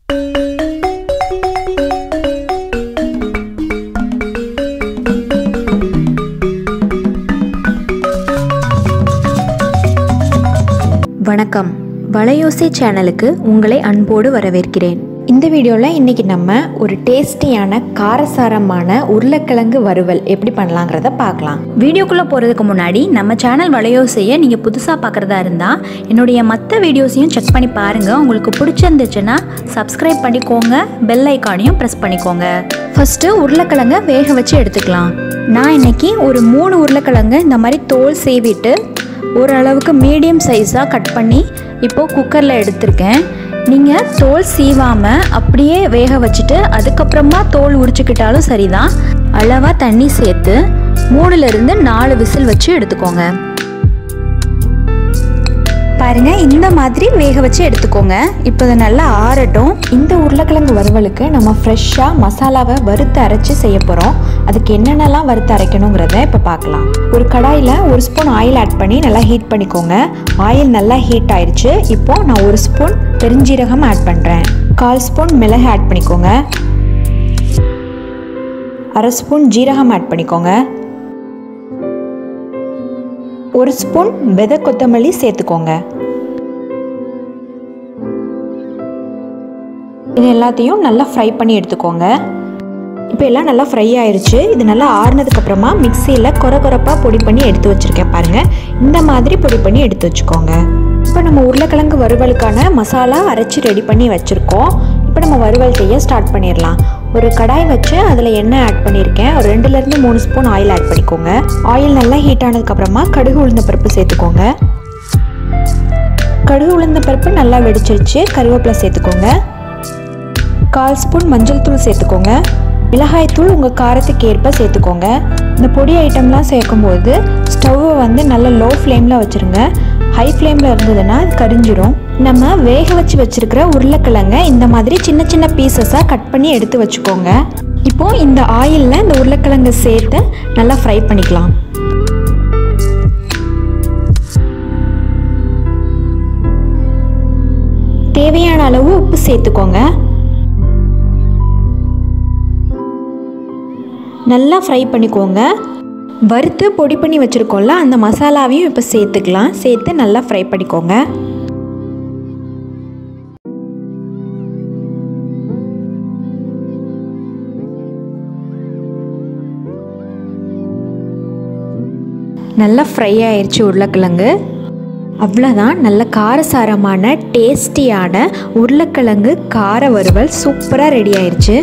வணக்கம், வளையோசை சேனலுக்கு உங்களை அன்போடு வரவேற்கிறேன். இந்த வீடியோவில் இன்றைக்கி நம்ம ஒரு டேஸ்டியான காரசாரமான உருளைக்கிழங்கு வறுவல் எப்படி பண்ணலாங்கிறத பார்க்கலாம். வீடியோக்குள்ளே போகிறதுக்கு முன்னாடி நம்ம சேனல் வளையோசையை நீங்கள் புதுசாக பார்க்குறதா இருந்தால் என்னுடைய மற்ற வீடியோஸையும் செக் பண்ணி பாருங்கள். உங்களுக்கு பிடிச்சிருந்துச்சுன்னா சப்ஸ்கிரைப் பண்ணிக்கோங்க, பெல் ஐக்கானையும் ப்ரெஸ் பண்ணிக்கோங்க. ஃபஸ்ட்டு உருளைக்கிழங்கை வேக வச்சு எடுத்துக்கலாம். நான் இன்றைக்கி ஒரு 3 உருளைக்கிழங்கு இந்த மாதிரி தோல் சீவிட்டு ஓரளவுக்கு மீடியம் சைஸாக கட் பண்ணி இப்போது குக்கரில் எடுத்திருக்கேன். நீங்கள் தோல் சீவாமல் அப்படியே வேக வச்சுட்டு அதுக்கப்புறமா தோல் உரிச்சுக்கிட்டாலும் சரிதான். அளவாக தண்ணி சேர்த்து 3லிருந்து 4 விசில் வச்சு எடுத்துக்கோங்க. பாருங்கள், இந்த மாதிரி வேக வச்சு எடுத்துக்கோங்க. இப்போ இது நல்லா ஆறட்டும். இந்த உருளைக்கிழங்கு வறுவலுக்கு நம்ம ஃப்ரெஷ்ஷாக மசாலாவை வறுத்து அரைச்சி செய்ய போகிறோம். அதுக்கு என்னென்னலாம் வறுத்து அரைக்கணுங்கிறத இப்போ பார்க்கலாம். ஒரு கடாயில் 1 ஸ்பூன் ஆயில் ஆட் பண்ணி நல்லா ஹீட் பண்ணிக்கோங்க. ஆயில் நல்லா ஹீட் ஆயிடுச்சு. இப்போது நான் 1 ஸ்பூன் பெருஞ்சீரகம் ஆட் பண்ணுறேன். 1/4 ஸ்பூன் மிளகு ஆட் பண்ணிக்கோங்க. 1/2 ஸ்பூன் ஜீரகம் ஆட் பண்ணிக்கோங்க. 1 ஸ்பூன் விதை கொத்தமல்லி சேர்த்துக்கோங்க. இது எல்லாத்தையும் நல்லா ஃப்ரை பண்ணி எடுத்துக்கோங்க. இப்போ எல்லாம் நல்லா ஃப்ரை ஆயிடுச்சு. இது நல்லா ஆறுனதுக்கப்புறமா மிக்சியில் கொரப்பாக பொடி பண்ணி எடுத்து வச்சுருக்கேன். பாருங்கள், இந்த மாதிரி பொடி பண்ணி எடுத்து வச்சுக்கோங்க. இப்போ நம்ம உருளைக்கிழங்கு வறுவலுக்கான மசாலா அரைச்சி ரெடி பண்ணி வச்சுருக்கோம். இப்போ நம்ம வறுவல் செய்ய ஸ்டார்ட் பண்ணிடலாம். ஒரு கடாய் வச்சு அதில் எண்ணெய் ஆட் பண்ணியிருக்கேன். ஒரு 2லிருந்து 3 ஸ்பூன் ஆயில் ஆட் பண்ணிக்கோங்க. ஆயில் நல்லா ஹீட் ஆனதுக்கப்புறமா கடுகு உளுந்த பருப்பு சேர்த்துக்கோங்க. கடுகு உளுந்த பருப்பு நல்லா வெடிச்சிருச்சு. கருவேப்பிலை சேர்த்துக்கோங்க. 1/4 ஸ்பூன் மஞ்சள் தூள் சேர்த்துக்கோங்க. மிளகாய் தூள் உங்கள் காரத்துக்கு ஏற்ப சேர்த்துக்கோங்க. இந்த பொடி ஐட்டம்லாம் சேர்க்கும்போது ஸ்டவ்வை வந்து நல்ல லோ ஃப்ளேமில் வச்சுருங்க. ஹை ஃப்ளேமில் இருந்ததுன்னா கரிஞ்சிரும். நம்ம வேக வச்சு வச்சுருக்கிற உருளைக்கிழங்கை இந்த மாதிரி சின்ன சின்ன பீசஸாக கட் பண்ணி எடுத்து வச்சுக்கோங்க. இப்போது இந்த ஆயிலில் இந்த உருளைக்கிழங்கை சேர்த்து நல்லா ஃப்ரை பண்ணிக்கலாம். தேவையான அளவு உப்பு சேர்த்துக்கோங்க. நல்லா ஃப்ரை பண்ணிக்கோங்க. வறுத்து பொடி பண்ணி வச்சுருக்கோம்ல, அந்த மசாலாவையும் இப்போ சேர்த்துக்கலாம். சேர்த்து நல்லா ஃப்ரை பண்ணிக்கோங்க. நல்லா ஃப்ரை ஆயிடுச்சு உருளைக்கிழங்கு. அவ்வளோதான், நல்ல காரசாரமான டேஸ்டியான உருளைக்கிழங்கு கார வறுவல் சூப்பராக ரெடி ஆயிடுச்சு.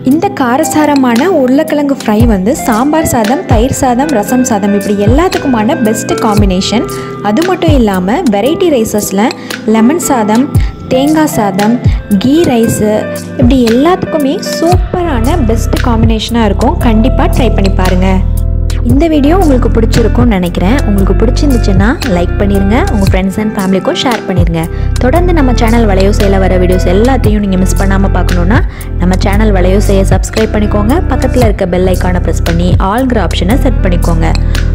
இந்த காரசாரமான உருளைக்கிழங்கு ஃப்ரை வந்து சாம்பார் சாதம், தயிர் சாதம், ரசம் சாதம் இப்படி எல்லாத்துக்குமான பெஸ்ட்டு காம்பினேஷன். அது மட்டும் இல்லாமல் வெரைட்டி ரைஸஸில் லெமன் சாதம், தேங்காய் சாதம், கீ ரைஸு இப்படி எல்லாத்துக்குமே சூப்பரான பெஸ்ட்டு காம்பினேஷனாக இருக்கும். கண்டிப்பாக ட்ரை பண்ணி பாருங்கள். இந்த வீடியோ உங்களுக்கு பிடிச்சிருக்கும்னு நினைக்கிறேன். உங்களுக்கு பிடிச்சிருந்துச்சுன்னா லைக் பண்ணிடுங்க. உங்கள் ஃப்ரெண்ட்ஸ் அண்ட் ஃபேமிலிக்கும் ஷேர் பண்ணிடுங்க. தொடர்ந்து நம்ம சேனல் வளையோசையில் வர வீடியோஸ் எல்லாத்தையும் நீங்கள் மிஸ் பண்ணாமல் பார்க்கணுன்னா நம்ம சேனல் வளையோசையை சப்ஸ்கிரைப் பண்ணிக்கோங்க. பக்கத்தில் இருக்க பெல் ஐக்கானை ப்ரெஸ் பண்ணி ஆல்ங்கிற ஆப்ஷனை செட் பண்ணிக்கோங்க.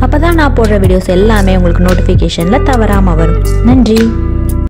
அப்போ தான் நான் போடுற வீடியோஸ் எல்லாமே உங்களுக்கு நோட்டிஃபிகேஷனில் தவறாமல் வரும். நன்றி.